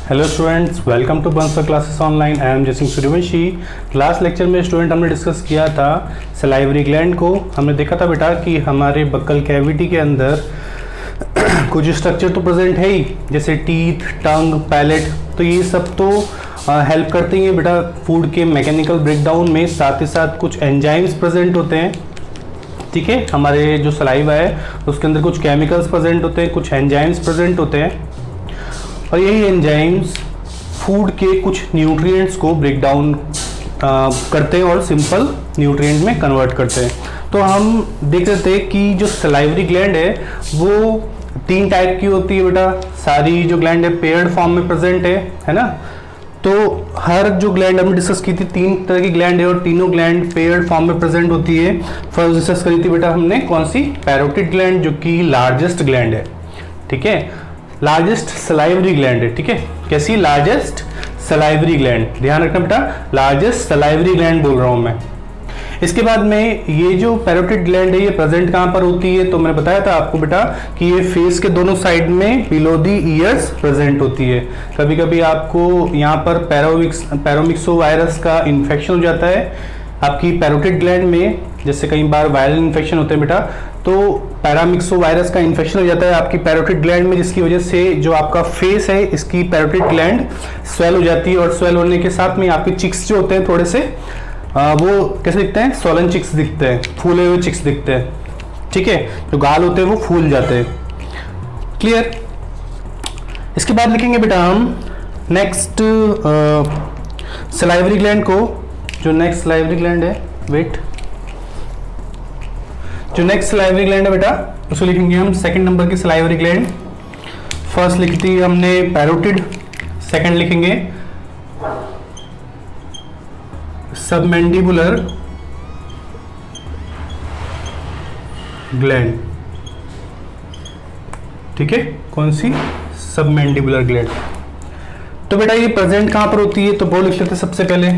Hello students, welcome to Bansal Classes online. I am Jaisingh Suryavanshi. Last lecture में student हमने discuss किया था सलाइवरी ग्लैंड को। हमने देखा था बेटा कि हमारे बक्कल कैविटी के अंदर कुछ स्ट्रक्चर तो प्रेजेंट है ही, जैसे टीथ, टंग, पैलेट। तो ये सब तो हेल्प करते हैं बेटा फूड के मैकेनिकल ब्रेकडाउन में। साथ ही साथ कुछ एंजाइम्स प्रेजेंट होते हैं, ठीक है। हमारे जो सलाइवा है उसके अंदर कुछ केमिकल्स प्रेजेंट होते हैं, कुछ एंजाइम्स प्रेजेंट होते हैं, और यही एंजाइम्स फूड के कुछ न्यूट्रिएंट्स को ब्रेक डाउन करते हैं और सिंपल न्यूट्रिएंट में कन्वर्ट करते हैं। तो हम देख रहे थे कि जो सलाइवरी ग्लैंड है वो 3 टाइप की होती है बेटा। सारी जो ग्लैंड है पेयर्ड फॉर्म में प्रेजेंट है ना। तो हर जो ग्लैंड हमने डिस्कस की थी, 3 तरह की ग्लैंड है और तीनों ग्लैंड पेयर्ड फॉर्म में प्रेजेंट होती है। फर्स्ट डिस्कस करी थी बेटा हमने कौन सी, पैरोटिड ग्लैंड, जो कि लार्जेस्ट ग्लैंड है, ठीक है। लार्जेस्ट सलाइवरी ग्लैंड है, ठीक है। कैसी, लार्जेस्ट सलाइवरी ग्लैंड, ध्यान रखना बेटा, लार्जेस्ट सलाइवरी ग्लैंड बोल रहा हूं मैं। इसके बाद में ये जो पैरोटिड ग्लैंड है ये प्रेजेंट कहां पर होती है, तो मैंने बताया था आपको बेटा कि ये फेस के दोनों साइड में बिलो दी ईयर्स प्रेजेंट होती है। कभी कभी आपको यहाँ पर पैरोमिक्सो वायरस का इन्फेक्शन हो जाता है आपकी पैरोटिड ग्लैंड में, जैसे कई बार वायरल इन्फेक्शन होते हैं बेटा, तो पैरामिक्सो वायरस का इन्फेक्शन हो जाता है आपकी पैरोटिड ग्लैंड में, जिसकी वजह से जो आपका फेस है इसकी पैरोटिड ग्लैंड स्वेल हो जाती है, और स्वेल होने के साथ में आपके चिक्स जो होते हैं थोड़े से वो कैसे दिखते हैं, सोलन चिक्स दिखते हैं, फूले हुए चिक्स दिखते हैं, ठीक है। जो गाल होते हैं वो फूल जाते हैं, क्लियर। इसके बाद लिखेंगे बेटा हम नेक्स्ट सलाइवरी ग्लैंड को। जो नेक्स्ट सलाइवरी ग्लैंड है, वेट, जो नेक्स्ट सलाइवरी ग्लैंड है बेटा उसको लिखेंगे हम सेकंड नंबर की सलाइवरी ग्लैंड। फर्स्ट लिखी थी हमने पैरोटिड, सेकंड लिखेंगे सबमैंडिबुलर ग्लैंड, ठीक है। कौन सी, सबमैंडिबुलर ग्लैंड। तो बेटा ये प्रेजेंट कहां पर होती है, तो वो लिख लेते सबसे पहले,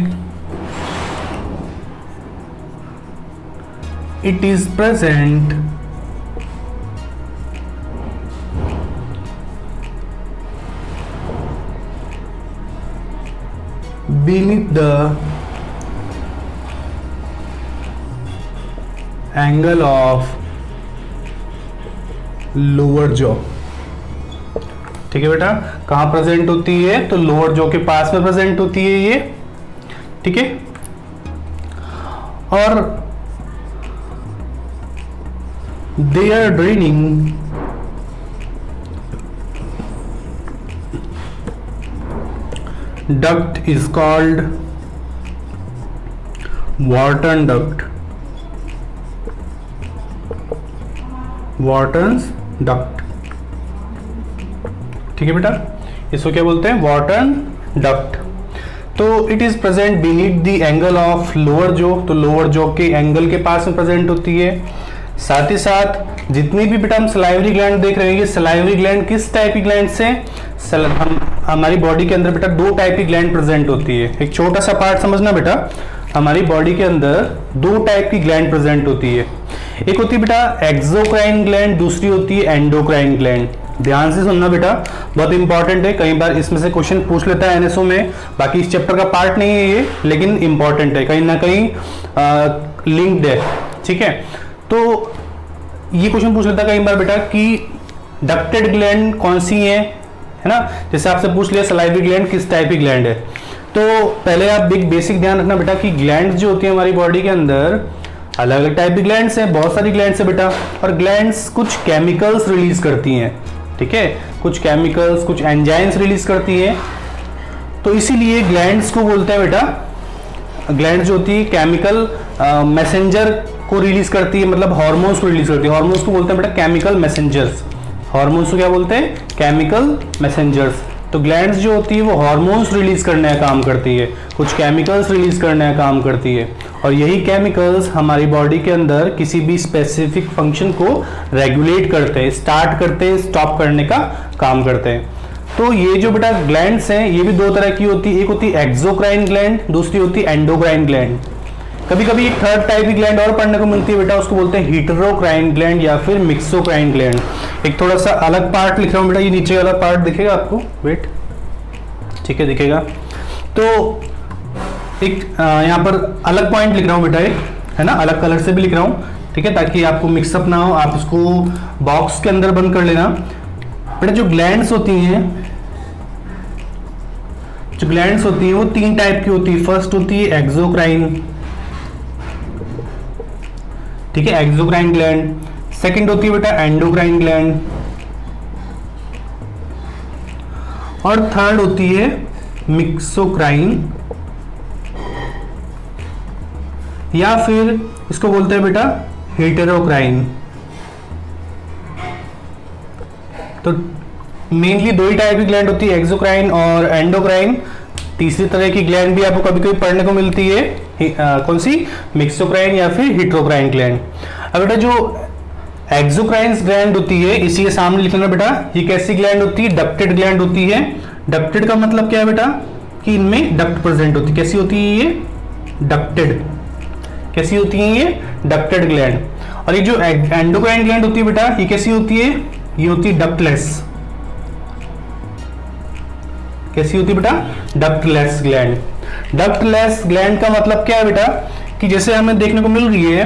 it is present beneath the angle of lower jaw, ठीक है बेटा। कहां प्रेजेंट होती है, तो लोअर जॉ के पास में प्रेजेंट होती है ये, ठीक है। और they are draining duct is called Wharton duct, Wharton's duct, ठीक है बेटा। इसको क्या बोलते हैं, Wharton duct। तो it is present beneath the angle of lower jaw, तो लोअर जॉ के एंगल के पास में प्रेजेंट होती है। साथ ही साथ जितनी भी बेटा हम सलाइवरी ग्लैंड देख रहे हैं, सलाइवरी ग्लैंड किस टाइप की ग्लैंड से, हमारी बॉडी के अंदर बेटा 2 टाइप की ग्लैंड प्रेजेंट होती है। एक छोटा सा पार्ट समझना बेटा, हमारी बॉडी के अंदर 2 टाइप की ग्लैंड प्रेजेंट होती है। एक होती है बेटा एक्सोक्राइन ग्लैंड, दूसरी होती है एंडोक्राइन ग्लैंड। ध्यान से सुनना बेटा, बहुत इंपॉर्टेंट है, कई बार इसमें से क्वेश्चन पूछ लेता है एनएसओ में। बाकी इस चैप्टर का पार्ट नहीं है ये, लेकिन इंपॉर्टेंट है, कहीं ना कहीं लिंक्ड है, ठीक है। तो ये क्वेश्चन पूछ लेता है कई बार बेटा कि डक्टेड ग्लैंड कौन सी है ना। जैसे आपसे पूछ लिया सलाइवरी ग्लैंड किस टाइप की ग्लैंड है, तो पहले आप बेसिक ध्यान रखना बेटा कि ग्लैंड्स जो होती है हमारी बॉडी के अंदर अलग अलग टाइप की ग्लैंड्स हैं, बहुत सारी ग्लैंड्स है बेटा। और ग्लैंड्स कुछ केमिकल्स रिलीज करती हैं, ठीक है, कुछ केमिकल्स, कुछ एंजाइम्स रिलीज करती हैं। तो इसीलिए ग्लैंड्स को बोलते हैं बेटा, ग्लैंड जो होती है केमिकल मैसेंजर को रिलीज करती है, मतलब हार्मोन्स को रिलीज करती है। हार्मोन्स को बोलते हैं बेटा केमिकल मैसेंजर्स। हार्मोन्स को क्या बोलते हैं, केमिकल मैसेंजर्स। तो ग्लैंड्स जो होती है वो हार्मोन्स रिलीज करने का काम करती है, कुछ केमिकल्स रिलीज करने का काम करती है, और यही केमिकल्स हमारी बॉडी के अंदर किसी भी स्पेसिफिक फंक्शन को रेगुलेट करते हैं, स्टार्ट करते हैं, स्टॉप करने का काम करते हैं। तो ये जो बेटा ग्लैंड्स हैं ये भी 2 तरह की होती है, एक होती है एक्सोक्राइन ग्लैंड, दूसरी होती है एंडोक्राइन ग्लैंड। कभी कभी एक थर्ड टाइप की ग्लैंड और पढ़ने को मिलती है बेटा, उसको बोलते हैं हीटेरोक्राइन ग्लैंड या फिर मिक्सोक्राइन ग्लैंड। एक थोड़ा सा अलग पार्ट लिख रहा हूँ बेटा, ये नीचे वाला पार्ट दिखेगा आपको, वेट, ठीक है दिखेगा। तो एक यहाँ पर अलग पॉइंट लिख रहा हूँ बेटा, एक है ना, अलग कलर से भी लिख रहा हूँ, ठीक है, ताकि आपको मिक्सअप ना हो, आप इसको बॉक्स के अंदर बंद कर लेना बेटा। जो ग्लैंड्स होती हैं वो 3 टाइप की होती है। फर्स्ट होती है एक्सोक्राइन, ठीक है, एक्सोक्राइन ग्लैंड। सेकंड होती है बेटा एंडोक्राइन ग्लैंड, और थर्ड होती है मिक्सोक्राइन, या फिर इसको बोलते हैं बेटा हेटेरोक्राइन। तो मेनली 2 ही टाइप की ग्लैंड होती है, एक्सोक्राइन और एंडोक्राइन। तीसरी तरह की ग्लैंड भी आपको कभी कभी पढ़ने को मिलती है, कौन सी, मिक्सोक्राइन या फिर हेटेरोक्राइन ग्लैंड। अब बेटा जो एक्सोक्राइन ग्लैंड होती है, इसी के सामने लिखना बेटा, ये कैसी ग्लैंड होती है, डक्टेड ग्लैंड होती है। डक्टेड का मतलब क्या है बेटा, कि इनमें डक्ट प्रेजेंट होती है। कैसी होती है ये, डक्टेड, कैसी होती है ये, डक्टेड ग्लैंड। और ये जो एंडोक्राइन ग्लैंड होती है बेटा, ये कैसी होती है, ये होती है डक्टलेस। कैसी होती है बेटा, डक्टलेस ग्लैंड। डक्टलेस ग्लैंड का मतलब क्या है बेटा, कि जैसे हमें देखने को मिल रही है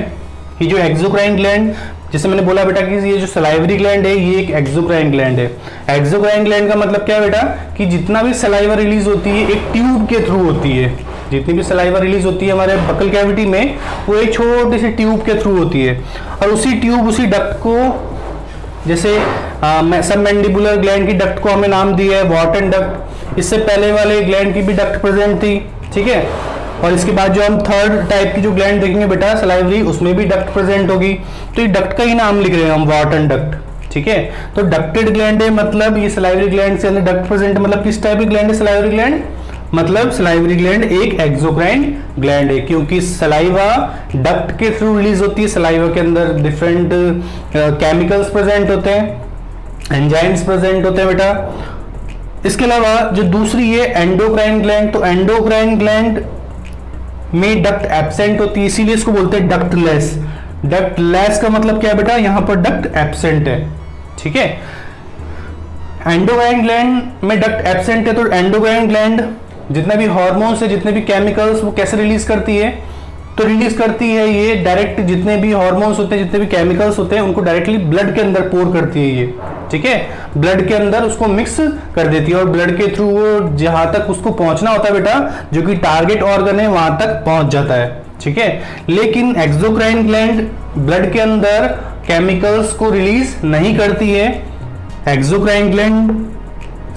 ये जो एक्सोक्राइन ग्लैंड, जैसे मैंने बोला बेटा कि ये जो सलाइवरी ग्लैंड है ये एक एक्सोक्राइन ग्लैंड है। एक्सोक्राइन ग्लैंड का मतलब क्या है बेटा, कि जितना भी सलाइवा रिलीज होती है एक ट्यूब के थ्रू होती है। जितनी भी सलाइवा रिलीज होती है हमारे बकल कैविटी में, वो एक छोटी सी ट्यूब के थ्रू होती है, और उसी ट्यूब, उसी डक्ट को, जैसे सब मैंडिबुलर ग्लैंड की डक्ट को हमें नाम दिया है वॉर्टन डक्ट। इससे पहले वाले ग्लैंड की भी डक्ट प्रेजेंट थी, ठीक है। और इसके बाद जो हम थर्ड टाइप की जो ग्लैंड देखेंगे बेटा सलाइवरी, उसमें भी डक्ट प्रेजेंट होगी। तो ये डक्ट का ही नाम लिख रहे हैं हम, वॉर्टन डक्ट, ठीक है। तो डक्टेड ग्लैंड है, मतलब ये सलाइवरी ग्लैंड से अंदर डक्ट प्रेजेंट है। मतलब किस टाइप की ग्लैंड है सलाइवरी ग्लैंड, मतलब सलाइवरी ग्लैंड एक एक्सोक्राइन ग्लैंड है, क्योंकि सलाइवा डक्ट के थ्रू रिलीज होती है। सलाइवा के अंदर डिफरेंट केमिकल्स प्रेजेंट होते हैं, एंजाइम्स प्रेजेंट होते हैं बेटा। इसके अलावा जो दूसरी है एंडोक्राइन ग्लैंड, तो एंडोक्राइन ग्लैंड में डक्ट एब्सेंट होती है, इसीलिए इसको बोलते हैं डक्टलेस। डक्टलेस का मतलब क्या है बेटा, यहां पर डक्ट एब्सेंट है, ठीक है। एंडोक्राइन ग्लैंड में डक्ट एब्सेंट है, तो एंडोक्राइन ग्लैंड जितने भी हार्मोन्स है, जितने भी केमिकल्स, वो कैसे रिलीज करती है, तो रिलीज करती है ये डायरेक्ट, जितने भी हार्मोन्स होते हैं, जितने भी केमिकल्स होते हैं, उनको डायरेक्टली ब्लड के अंदर पोर करती है ये, ठीक है। ब्लड के अंदर उसको मिक्स कर देती है, और ब्लड के थ्रू वो जहां तक उसको पहुंचना होता है बेटा, जो कि टारगेट ऑर्गन है, वहां तक पहुंच जाता है, ठीक है। लेकिन एक्सोक्राइन ग्लैंड ब्लड के अंदर केमिकल्स को रिलीज नहीं करती है। एक्सोक्राइन ग्लैंड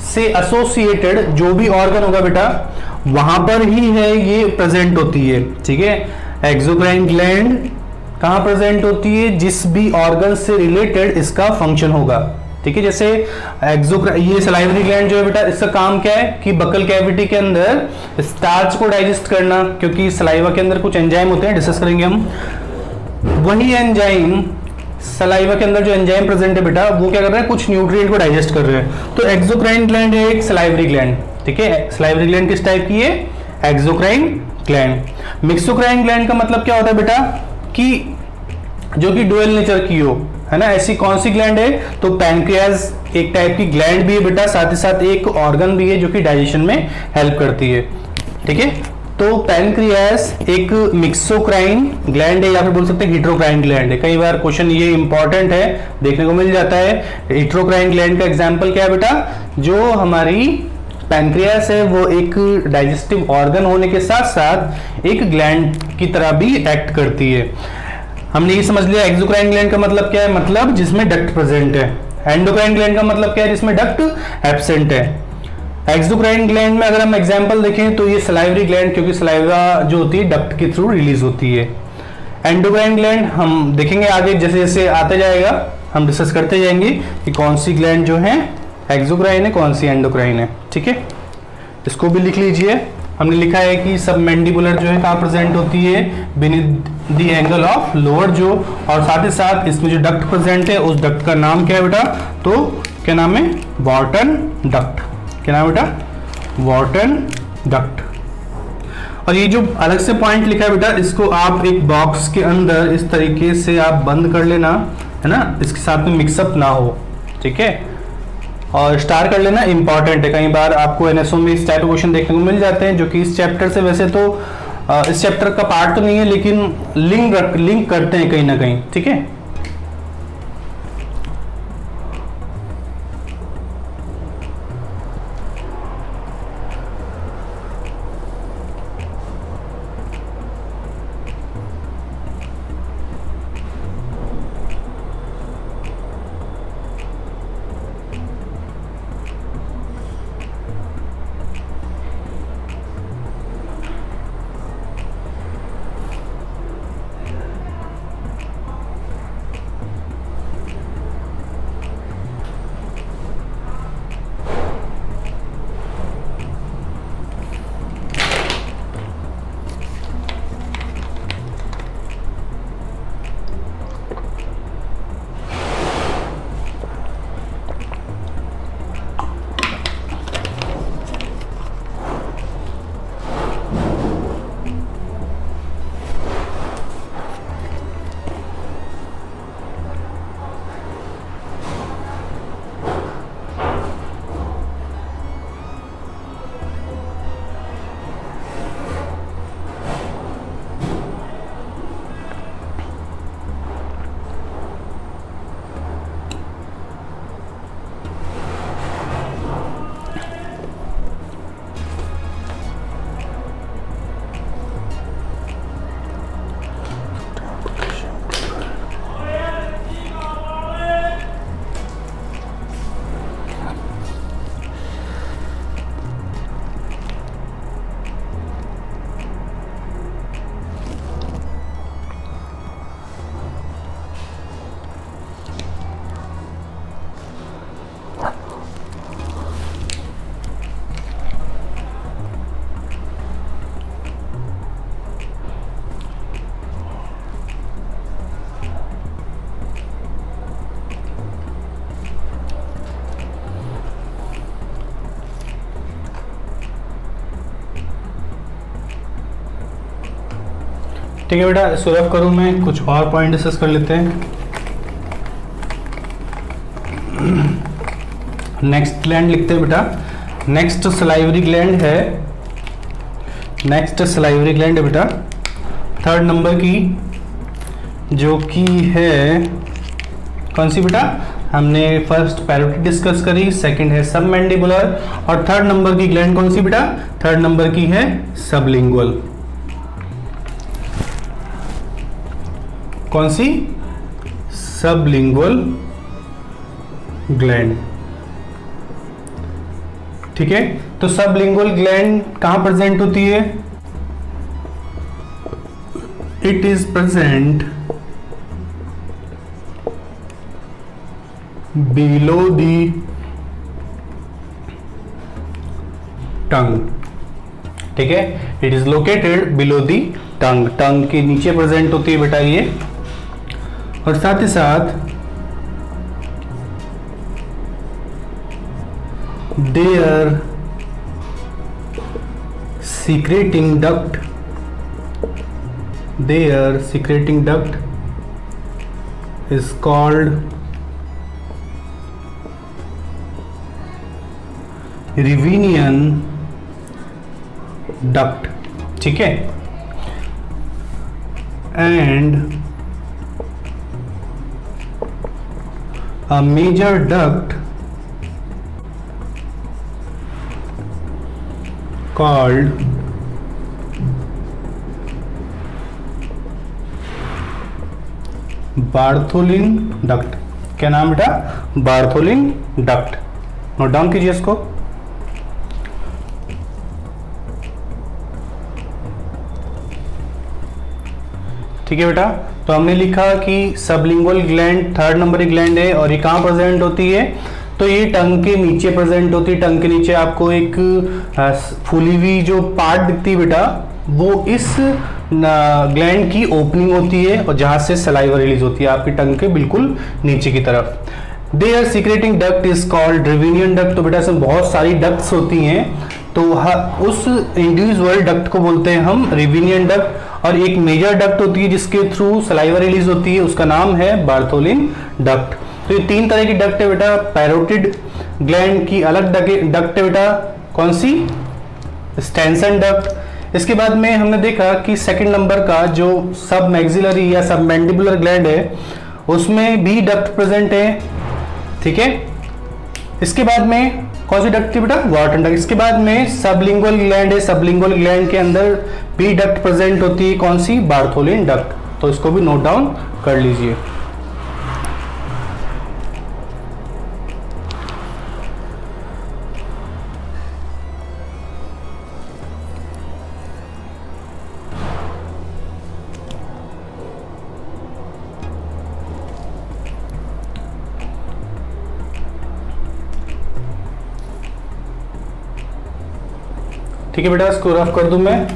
से एसोसिएटेड जो भी ऑर्गन होगा बेटा, वहां पर ही है ये प्रेजेंट होती है, ठीक है। एक्सोक्राइन ग्लैंड कहां प्रेजेंट होती है, जिस भी ऑर्गन से रिलेटेड इसका फंक्शन होगा, ठीक है। जैसे ये सलाइवरी ग्लैंड जो है बेटा, इसका काम क्या है कि बकल कैविटी के अंदर स्टार्च को डाइजेस्ट करना, क्योंकि सलाइवा के अंदर कुछ एंजाइम होते हैं, डिस्कस करेंगे हम। वही एंजाइम, सलाइवा के अंदर जो एंजाइम प्रेजेंट है बेटा, वो क्या कर रहे हैं, कुछ न्यूट्रिएंट को डाइजेस्ट कर रहे हैं। तो एक्सोक्राइन ग्लैंड है एक सलाइवरी ग्लैंड, ठीक है। सलाइवरी ग्लैंड किस टाइप की है, एक्सोक्राइन ग्लैंड। मिक्सोक्राइन ग्लैंड का मतलब क्या होता है बेटा, कि जो कि डुअल नेचर की हो, है ना। ऐसी कौन सी ग्लैंड है, तो पैनक्रियाज एक टाइप की ग्लैंड भी है बेटा, साथ ही साथ एक ऑर्गन भी है जो कि डाइजेशन में हेल्प करती है, ठीक है। तो पैनक्रियास एक मिक्सोक्राइन ग्लैंड है, या फिर बोल सकते हैं हेटेरोक्राइन ग्लैंड है। कई बार क्वेश्चन ये इंपॉर्टेंट है, देखने को मिल जाता है। हेटेरोक्राइन ग्लैंड का एग्जांपल क्या है बेटा, जो हमारी पैनक्रियास है वो एक डाइजेस्टिव ऑर्गन होने के साथ साथ एक ग्लैंड की तरह भी एक्ट करती है। हमने ये समझ लिया एक्सोक्राइन ग्लैंड का मतलब क्या है, मतलब जिसमें डक्ट प्रेजेंट है। एंडोक्राइन ग्लैंड का मतलब क्या है, जिसमें डक्ट एब्सेंट है। एक्सोक्राइन ग्लैंड में अगर हम एग्जांपल देखें तो ये सलाइवरी ग्लैंड, क्योंकि सलाइवा जो होती है डक्ट के थ्रू रिलीज होती है। एंडोक्राइन ग्लैंड हम देखेंगे आगे, जैसे जैसे आते जाएगा हम डिस्कस करते जाएंगे कि कौन सी ग्लैंड जो है एक्सोक्राइन है, कौन सी एंडोक्राइन है, ठीक है। इसको भी लिख लीजिए। हमने लिखा है कि सब मैंडिबुलर जो है कहाँ प्रेजेंट होती है, beneath the angle of lower जो, और साथ ही साथ इसमें जो डक्ट प्रेजेंट है उस डक्ट का नाम क्या है बेटा, तो क्या नाम है, वॉर्टन डक्ट। क्या नाम है बेटा, वॉर्टन डक्ट। और ये जो अलग से पॉइंट लिखा है बेटा, इसको आप एक बॉक्स के अंदर इस तरीके से आप बंद कर लेना, है ना, इसके साथ में मिक्सअप ना हो, ठीक है। और स्टार कर लेना, इंपॉर्टेंट है, कई बार आपको एनएसओ में इस टाइप के क्वेश्चन देखने को मिल जाते हैं, जो कि इस चैप्टर से वैसे तो इस चैप्टर का पार्ट तो नहीं है, लेकिन लिंक करते हैं कहीं ना कहीं, ठीक है। ठीक है बेटा, सुलभ करूं मैं, कुछ और पॉइंट डिस्कस कर लेते हैं। नेक्स्ट ग्लैंड लिखते हैं बेटा, नेक्स्ट सलाइवरी ग्लैंड है, नेक्स्ट सलाइवरी ग्लैंड है बेटा थर्ड नंबर की, जो कि है कौन सी बेटा, हमने फर्स्ट पैरोटिड डिस्कस करी, सेकंड है सबमैंडिबुलर, और थर्ड नंबर की ग्लैंड कौन सी बेटा, थर्ड नंबर की है सबलिंगुअल। कौन सी, सबलिंगुअल ग्लैंड, ठीक है। तो सबलिंगुअल ग्लैंड कहां प्रेजेंट होती है, it is present below the tongue, ठीक है, it is located below the tongue, tongue के नीचे प्रेजेंट होती है बेटा ये। और साथ ही साथ there secreting duct, their secreting duct is called Revenian duct, ठीक है। and a major duct called Bartholin duct, क्या नाम बेटा, बार्थोलिन डक्ट, नोट डाउन कीजिए इसको। ठीक है बेटा, तो हमने लिखा कि सबलिंगुअल ग्लैंड थर्ड नंबर की ग्लैंड है और ये कहाँ प्रेजेंट होती है, तो ये टंग के नीचे प्रेजेंट होती है। टंग के नीचे आपको एक फूली हुई जो पार्ट दिखती है बेटा, वो इस ग्लैंड की ओपनिंग होती है और जहां से सलाइवा रिलीज होती है आपकी टंग के बिल्कुल नीचे की तरफ। Their secreting duct is called Rivinian duct. तो बेटा इसमें बहुत सारी डक्ट्स होती हैं, तो उस इंडिविजुअल डक्ट को बोलते हैं हम रिविनियन डक्ट, और एक मेजर डक्ट होती है जिसके थ्रू सलाइवा रिलीज होती है, उसका नाम है बार्थोलिन डक्ट। तो ये 3 तरह की डक्ट है बेटा। पैरोटिड ग्लैंड की अलग डक्ट है बेटा, कौन सी? Stensen duct. इसके बाद में हमने देखा कि सेकंड नंबर का जो सब मैक्सिलरी या सब मैंडिबुलर ग्लैंड है उसमें भी डक्ट प्रेजेंट है, ठीक है। इसके बाद में कौन सी डक्ट थी बेटा? Wharton duct. इसके बाद में सबलिंगुअल ग्लैंड है, सबलिंगुअल ग्लैंड के अंदर भी डक्ट प्रेजेंट होती है, कौन सी? Bartholin duct. तो इसको भी नोट डाउन कर लीजिए। ठीक है बेटा, इसको रफ कर दूं मैं,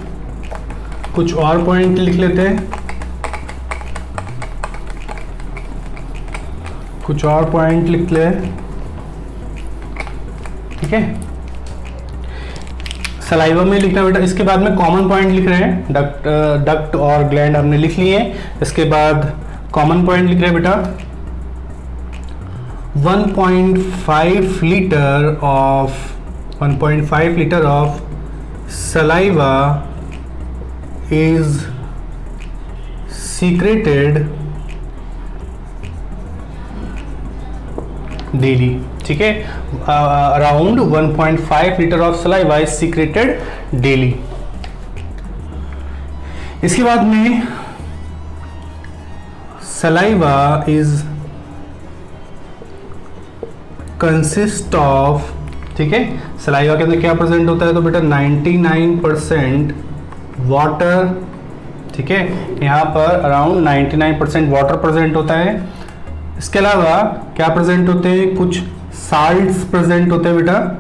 कुछ और पॉइंट लिख लेते हैं, कुछ और पॉइंट लिख ले, ठीक है। सलाइवा में लिखना बेटा। इसके बाद में कॉमन पॉइंट लिख रहे हैं, डक्ट और ग्लैंड हमने लिख लिए हैं। इसके बाद कॉमन पॉइंट लिख रहे हैं बेटा, 1.5 litre of saliva is secreted daily, ठीक है। Around 1.5 litre of saliva is secreted daily. इसके बाद में सलाइवा इज कंसिस्ट ऑफ, ठीक है। सलाइवा के अंदर क्या प्रेजेंट होता है? तो बेटा 99% वाटर, ठीक है। यहाँ पर अराउंड 99% वाटर प्रेजेंट होता है। इसके अलावा क्या प्रेजेंट होते हैं? कुछ साल्ट्स प्रेजेंट होते हैं बेटा,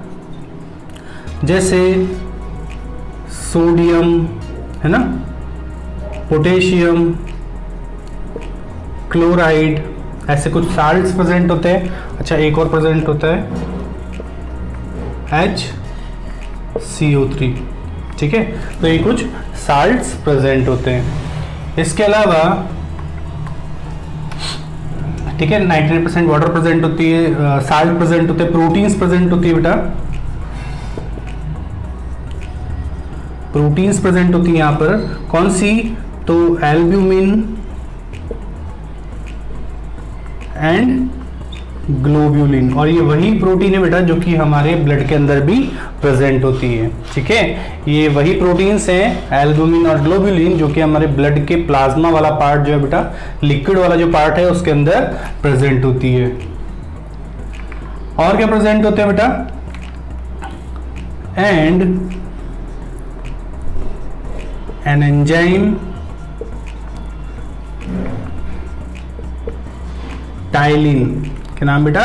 जैसे सोडियम, है ना, पोटेशियम, क्लोराइड, ऐसे कुछ साल्ट्स प्रेजेंट होते हैं। अच्छा, एक और प्रेजेंट होता है HCO3, ठीक है। तो ये कुछ साल्ट्स प्रेजेंट होते हैं। इसके अलावा, ठीक है, 99% वाटर प्रेजेंट होती है, साल्ट प्रेजेंट होते हैं, प्रोटीन्स प्रेजेंट होती है बेटा, प्रोटीन्स प्रेजेंट होती है यहाँ पर, कौन सी? तो एल्ब्यूमिन एंड ग्लोब्यूलिन। और ये वही प्रोटीन है बेटा जो कि हमारे ब्लड के अंदर भी प्रेजेंट होती है, ठीक है। ये वही प्रोटीन्स हैं एल्ब्यूमिन और ग्लोब्यूलिन जो कि हमारे ब्लड के प्लाज्मा वाला पार्ट जो है बेटा, लिक्विड वाला जो पार्ट है उसके अंदर प्रेजेंट होती है। और क्या प्रेजेंट होते हैं बेटा? एंड एन एंजाइम टाइलिन, क्या नाम बेटा?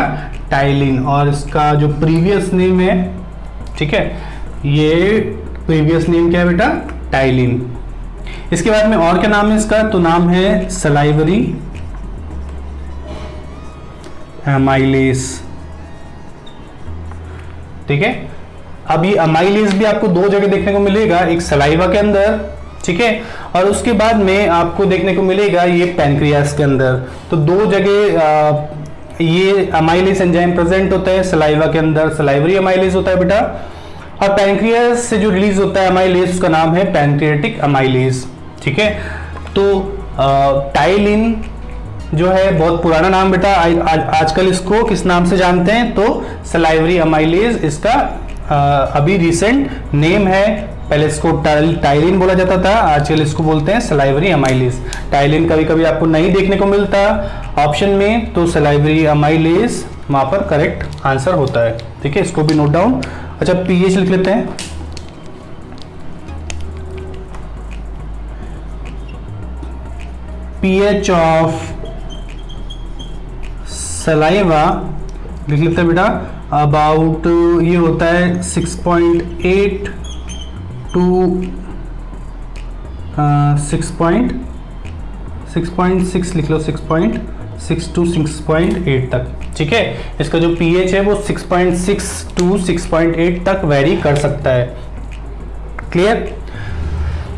टाइलिन। और इसका जो प्रीवियस नेम है, ठीक है, ये प्रीवियस नेम क्या है बेटा? टाइलिन। इसके बाद में और क्या नाम है इसका? तो नाम है सलाइवरी अमाइलेस, ठीक है। अब ये अमाइलेस भी आपको 2 जगह देखने को मिलेगा, एक सलाइवा के अंदर, ठीक है, और उसके बाद में आपको देखने को मिलेगा ये पैनक्रियास के अंदर। तो 2 जगह ये अमाइलेस एंजाइम प्रेजेंट होता है। सलाइवा के अंदर सलाइवरी अमाइलेस होता है बेटा, और पैनक्रियास से जो रिलीज होता है अमाइलेस उसका नाम है पैनक्रियाटिक अमाइलेस, ठीक है। तो टाइलिन जो है बहुत पुराना नाम बेटा, आजकल इसको किस नाम से जानते हैं? तो सलाइवरी अमाइलेस इसका अभी रिसेंट नेम है। पहले इसको टाइलिन बोला जाता था, आजकल इसको बोलते हैं सलाइवरी अमाइलेस। टाइलिन कभी कभी आपको नहीं देखने को मिलता ऑप्शन में, तो सलाइवरी अमाइलेस वहां पर करेक्ट आंसर होता है, ठीक है। इसको भी नोट डाउन। अच्छा, पीएच लिख लेते हैं। पीएच ऑफ सलाइवा लिख लेते हैं बेटा, अबाउट ये होता है 6.8 टू 6.6 लिख लो, 6.6 टू 6.8 तक, ठीक है। इसका जो पीएच है वो 6.6 टू 6.8 तक वेरी कर सकता है, क्लियर?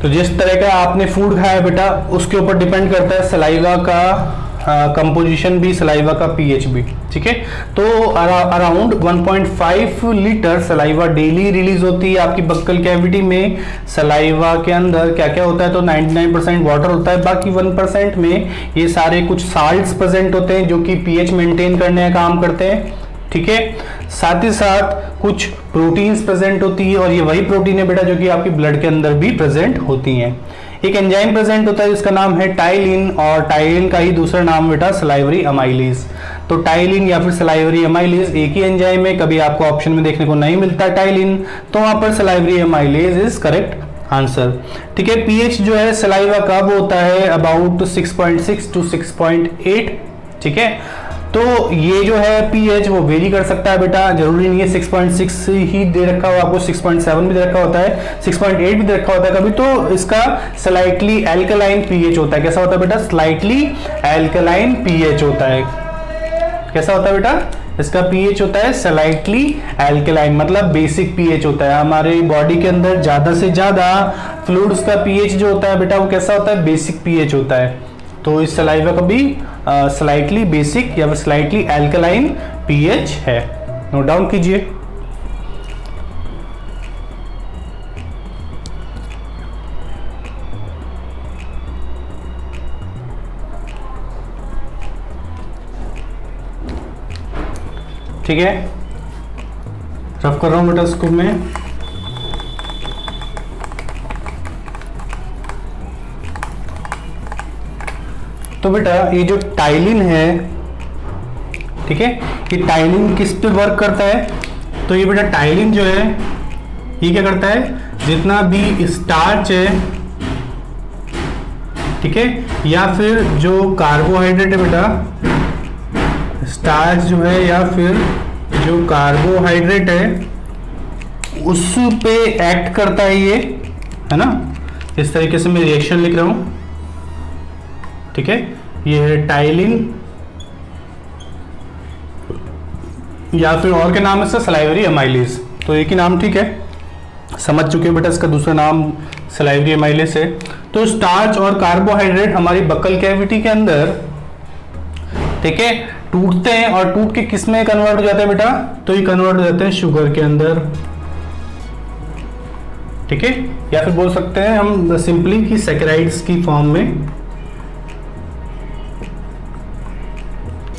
तो जिस तरह का आपने फूड खाया बेटा उसके ऊपर डिपेंड करता है सलाइवा का कंपोजिशन भी, सलाइवा का पीएच भी, ठीक है? तो around 1.5 litre saliva daily release होती है आपकी बक्कल कैविटी में। सलाइवा के अंदर क्या क्या होता है? तो 99% वाटर होता है, बाकी 1% में ये सारे कुछ साल्ट्स प्रेजेंट होते हैं जो कि पीएच मेंटेन करने का काम करते हैं, ठीक है? साथ ही साथ कुछ प्रोटीन्स प्रेजेंट होती है और ये वही प्रोटीन है बेटा जो कि आपकी ब्लड के अंदर भी प्रेजेंट होती हैं। एक एंजाइम प्रेजेंट होता है जिसका नाम है टाइलिन, और टाइलिन का ही दूसरा नाम बेटा सलाइवरी अमाइलेज। तो टाइलिन या फिर सलाइवरी अमाइलेज एक ही एंजाइम है, कभी आपको ऑप्शन में देखने को नहीं मिलता टाइलिन, तो वहां पर salivary amylase is correct answer, ठीक है? पीएच जो है सलाइवा का वो होता है अबाउट 6.6 टू 6.8, ठीक है? तो ये जो है पीएच वो वेरी कर सकता है बेटा, जरूरी नहीं है 6.6 ही दे रखा हो आपको, 6.7 भी दे रखा होता है, 6.8 भी दे रखा होता है कभी, तो इसका स्लाइटली एल्कलाइन पीएच होता है। कैसा होता है बेटा? स्लाइटली एल्कलाइन पीएच होता है। कैसा होता है बेटा? इसका पीएच होता है स्लाइटली एल्कलाइन, मतलब बेसिक पीएच होता है। हमारे बॉडी के अंदर ज्यादा से ज्यादा फ्लूइड्स का पीएच जो होता है बेटा वो कैसा होता है? बेसिक पीएच होता है। तो इस सलाइवा का भी स्लाइटली बेसिक या स्लाइटली एल्कलाइन पीएच है, नोट डाउन कीजिए। ठीक है, रफ कर रहा हूं बेटा इसको मैं। तो बेटा ये जो टाइलिन है, ठीक है, ये टाइलिन किस पे वर्क करता है? तो ये बेटा टाइलिन जो है ये क्या करता है? जितना भी स्टार्च है, ठीक है, या फिर जो कार्बोहाइड्रेट है बेटा, स्टार्च जो है या फिर जो कार्बोहाइड्रेट है उस पे एक्ट करता है ये, है ना? इस तरीके से मैं रिएक्शन लिख रहा हूं, ठीक है? ये है टाइलिन या फिर और के नाम है इसका सलाइवरी अमाइलेज, तो एक ही नाम, ठीक है, समझ चुके हैं बेटा। इसका दूसरा नाम सलाइवरी अमाइलेज है। तो स्टार्च और कार्बोहाइड्रेट हमारी बक्कल कैविटी के अंदर, ठीक है, टूटते हैं और टूट के किस में कन्वर्ट हो जाते हैं बेटा? तो ये कन्वर्ट हो जाते हैं शुगर के अंदर, ठीक है, या फिर बोल सकते हैं हम सिंपली कि सैकराइड्स की फॉर्म में,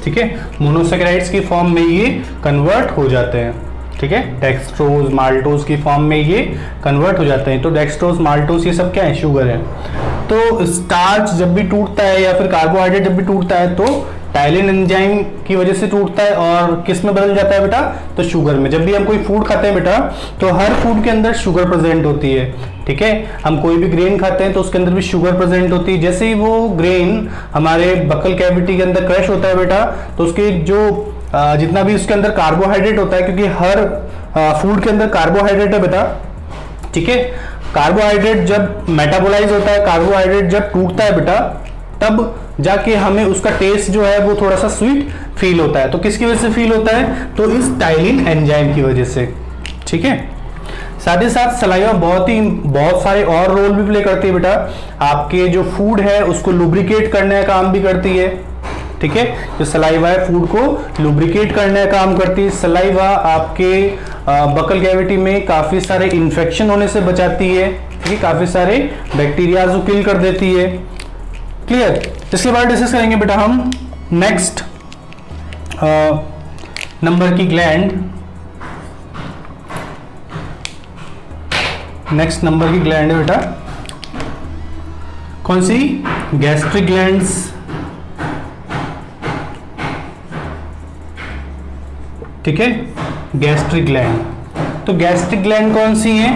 ठीक है, मोनोसैकेराइड्स की फॉर्म में ये कन्वर्ट हो जाते हैं, ठीक है, डेक्सट्रोज माल्टोज की फॉर्म में ये कन्वर्ट हो जाते हैं। तो डेक्सट्रोज माल्टोज ये सब क्या है? शुगर है। तो स्टार्च जब भी टूटता है या फिर कार्बोहाइड्रेट जब भी टूटता है तो टाइलिन एंजाइम की वजह से टूटता है और किस में बदल जाता है बेटा? तो शुगर में। जब भी हम कोई फूड खाते हैं बेटा तो हर फूड के अंदर शुगर प्रेजेंट होती है, ठीक है? हम कोई भी ग्रेन खाते हैं तो उसके अंदर भी शुगर प्रेजेंट होती है। जैसे ही वो ग्रेन हमारे बक्कल कैविटी के अंदर क्रश होता है बेटा तो उसके जो जितना भी उसके अंदर कार्बोहाइड्रेट होता है, क्योंकि हर फूड के अंदर कार्बोहाइड्रेट है बेटा, ठीक है, कार्बोहाइड्रेट जब मेटाबोलाइज होता है, कार्बोहाइड्रेट जब टूटता है बेटा तब जाके हमें उसका टेस्ट जो है वो थोड़ा सा स्वीट फील होता है। तो किसकी वजह से फील होता है? तो इस टाइलिन एंजाइम की वजह से, ठीक है। साथ ही साथ सलाइवा बहुत सारे और रोल भी प्ले करती है बेटा। आपके जो फूड है उसको लुब्रिकेट करने का काम भी करती है, ठीक है। जो सलाइवा है फूड को लुब्रिकेट करने का काम करती है। सलाइवा आपके बक्कल कैविटी में काफी सारे इन्फेक्शन होने से बचाती है, ठीक है, काफी सारे बैक्टीरिया को किल कर देती है। क्लियर? इसके बाद डिस्कस करेंगे बेटा हम नेक्स्ट नंबर की ग्लैंड, नेक्स्ट नंबर की ग्लैंड है बेटा कौन सी? गैस्ट्रिक ग्लैंड्स, ठीक है, गैस्ट्रिक ग्लैंड। तो गैस्ट्रिक ग्लैंड कौन सी है?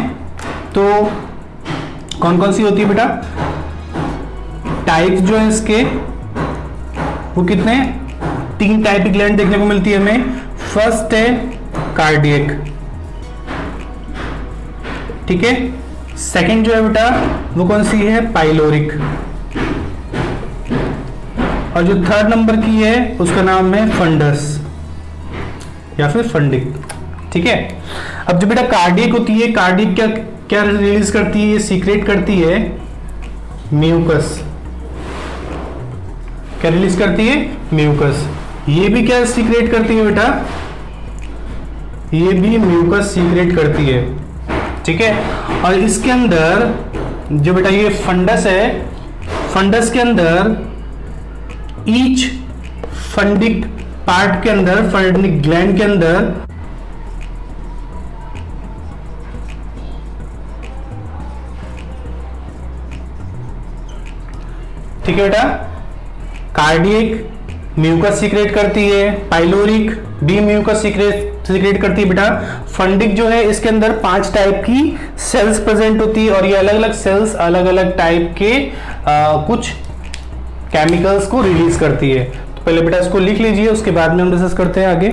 तो कौन कौन सी होती है बेटा? टाइप जो है इसके वो कितने? 3 टाइप की ग्लैंड देखने को मिलती है हमें। फर्स्ट है कार्डियक, ठीक है। सेकंड जो है बेटा वो कौन सी है? पाइलोरिक। और जो थर्ड नंबर की है उसका नाम है फंडस या फिर फंडिक, ठीक है। अब जो बेटा कार्डियक होती है, कार्डियक क्या रिलीज करती है, ये सीक्रेट करती है म्यूकस। क्या रिलीज करती है, म्यूकस। ये भी क्या सीक्रेट करती है बेटा, ये भी म्यूकस सीक्रेट करती है, ठीक है। और इसके अंदर जो बेटा ये फंडस है, फंडस के अंदर ईच फंडिक पार्ट के अंदर, फंडिक ग्लैंड के अंदर ठीक है बेटा, कार्डियक म्यूकस सीक्रेट करती है, पाइलोरिक भी म्यूकस सीक्रेट करती है बेटा। फंडिक जो है इसके अंदर 5 टाइप की सेल्स प्रेजेंट होती है और ये अलग अलग सेल्स अलग अलग टाइप के कुछ केमिकल्स को रिलीज करती है। तो पहले बेटा इसको लिख लीजिए, उसके बाद में हम डिस्कस करते हैं आगे।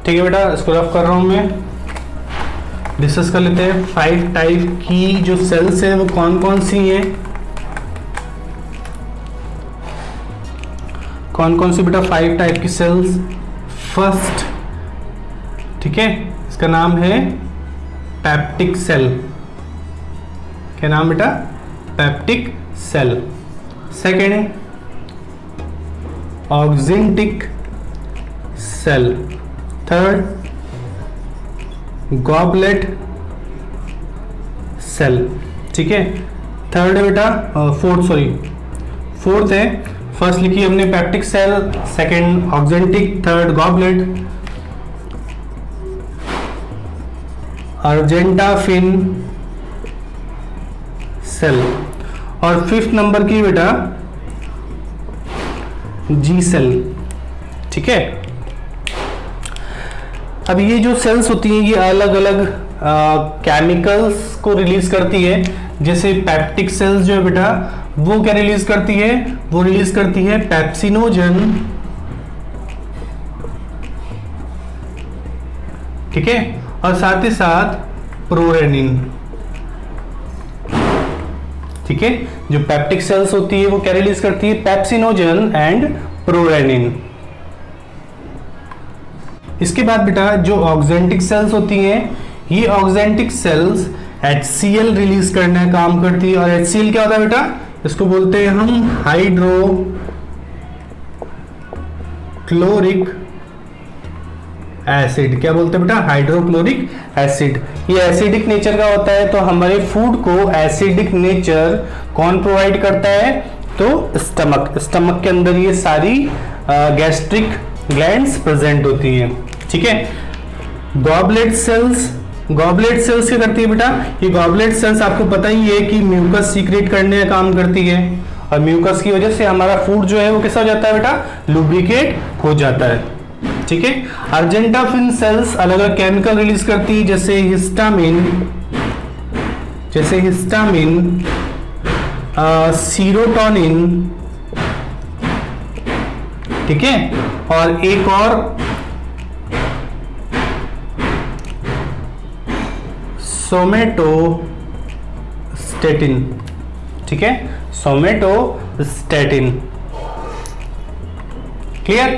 ठीक है बेटा, इसको रफ कर रहा हूं मैं। डिस्कस कर लेते हैं 5 टाइप की जो सेल्स है वो कौन कौन सी हैं, कौन कौन सी बेटा 5 टाइप की सेल्स। फर्स्ट, ठीक है, इसका नाम है पेप्टिक सेल। क्या नाम बेटा, peptic cell. Second, oxyntic cell. Third, goblet cell, ठीक है। थर्ड है बेटा फोर्थ है। फर्स्ट लिखी हमने peptic cell, second oxyntic, third goblet, argentaffin cell, और फिफ्थ नंबर की बेटा जी सेल, ठीक है। अब ये जो सेल्स होती हैं ये अलग अलग केमिकल्स को रिलीज करती है। जैसे पेप्टिक सेल्स जो है बेटा वो क्या रिलीज करती है, वो रिलीज करती है पेप्सिनोजन, ठीक है, और साथ ही साथ प्रोरेनिन, ठीक है। जो पेप्टिक सेल्स होती है वो क्या रिलीज करती है, पेप्सिनोजन एंड प्रोरेनिन। इसके बाद बेटा जो ऑक्जेंटिक सेल्स होती हैं, ये ऑक्जेंटिक सेल्स HCl रिलीज करने का काम करती है। और HCl क्या होता है बेटा, इसको बोलते हैं हम हाइड्रोक्लोरिक एसिड। क्या बोलते हैं बेटा, हाइड्रोक्लोरिक एसिड। ये एसिडिक नेचर का होता है, तो हमारे फूड को एसिडिक नेचर कौन प्रोवाइड करता है, तो स्टमक के अंदर ये सारी गैस्ट्रिक ग्लैंड्स प्रेजेंट होती हैं, ठीक है। गॉबलेट सेल्स क्या करती है बेटा, ये गॉबलेट सेल्स आपको पता ही है कि म्यूकस सीक्रेट करने का काम करती है, और म्यूकस की वजह से हमारा फूड जो है वो कैसा हो जाता है बेटा, लुब्रिकेट हो जाता है, ठीक है। अर्जेंटाफिन सेल्स अलग अलग केमिकल रिलीज करती है, जैसे हिस्टामिन, सीरोटोनिन, ठीक है, और एक और सोमेटोस्टेटिन, ठीक है, सोमेटोस्टेटिन। क्लियर।